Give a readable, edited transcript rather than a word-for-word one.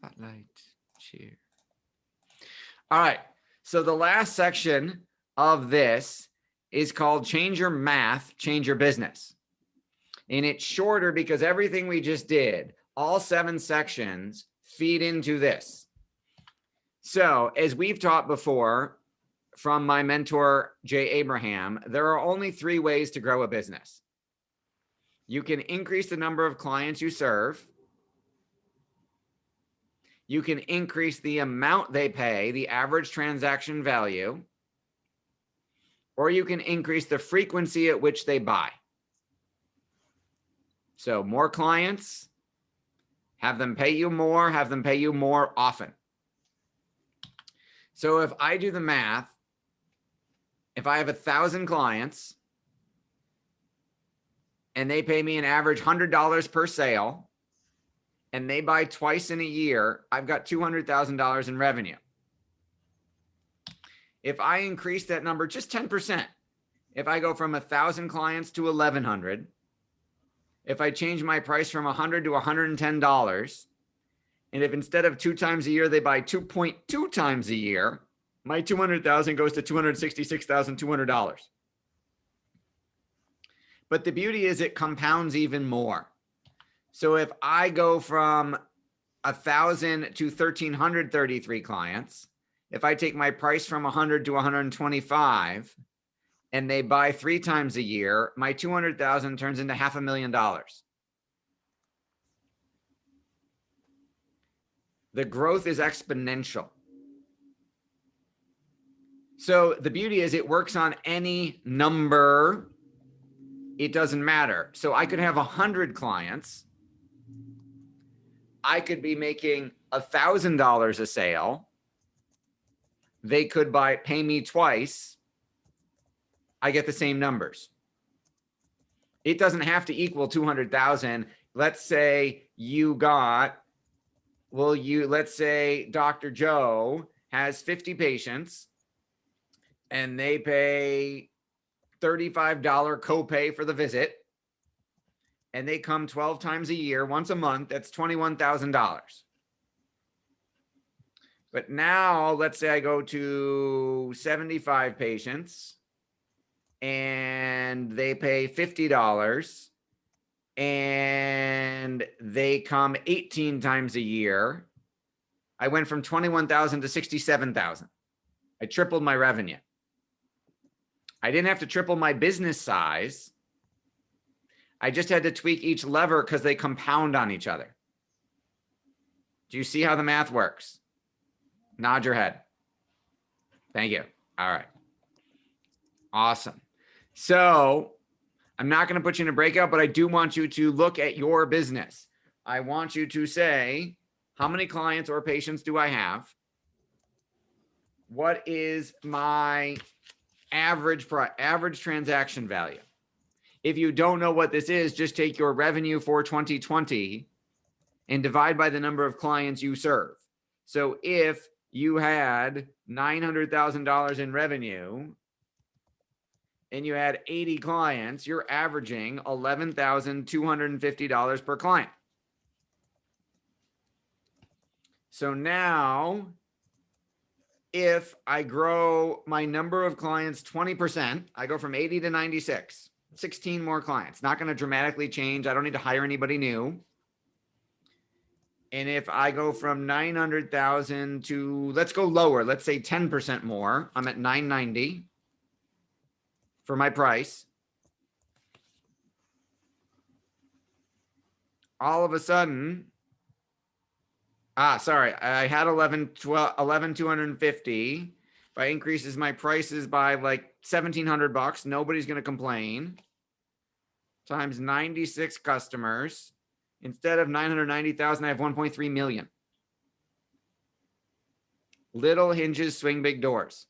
Spotlight, cheer. All right. So the last section of this is called Change Your Math, Change Your Business. And it's shorter because everything we just did, all 7 sections, feed into this. So as we've taught before from my mentor, Jay Abraham, there are only 3 ways to grow a business. You can increase the number of clients you serve. You can increase the amount they pay, the average transaction value, or you can increase the frequency at which they buy. So more clients, have them pay you more, have them pay you more often. So if I do the math, if I have 1,000 clients and they pay me an average $100 per sale, and they buy twice in a year, I've got $200,000 in revenue. If I increase that number just 10%, if I go from 1,000 clients to 1,100, if I change my price from $100 to $110, and if instead of 2 times a year, they buy 2.2 times a year, my $200,000 goes to $266,200. But the beauty is it compounds even more. So if I go from 1,000 to 1,333 clients, if I take my price from 100 to 125 and they buy 3 times a year, my 200,000 turns into $500,000. The growth is exponential. So the beauty is it works on any number. It doesn't matter. So I could have 100 clients. I could be making $1,000 a sale. They could pay me twice. I get the same numbers. It doesn't have to equal 200,000. Let's say you got, let's say Dr. Joe has 50 patients and they pay $35 copay for the visit. And they come 12 times a year, once a month, that's $21,000. But now let's say I go to 75 patients and they pay $50 and they come 18 times a year. I went from 21,000 to 67,000. I tripled my revenue. I didn't have to triple my business size. I just had to tweak each lever because they compound on each other. Do you see how the math works? Nod your head. Thank you. All right. Awesome. So I'm not going to put you in a breakout, but I do want you to look at your business. I want you to say, how many clients or patients do I have? What is my average transaction value? If you don't know what this is, just take your revenue for 2020 and divide by the number of clients you serve. So if you had $900,000 in revenue and you had 80 clients, you're averaging $11,250 per client. So now, if I grow my number of clients 20%, I go from 80 to 96. 16 more clients, not going to dramatically change. I don't need to hire anybody new. And if I go from 900,000 to, let's go lower, let's say 10% more, I'm at 990 for my price. All of a sudden, sorry, I had 11,250. If I increases my prices by like $1,700, nobody's going to complain. Times 96 customers. Instead of 990,000, I have 1.3 million. Little hinges swing big doors.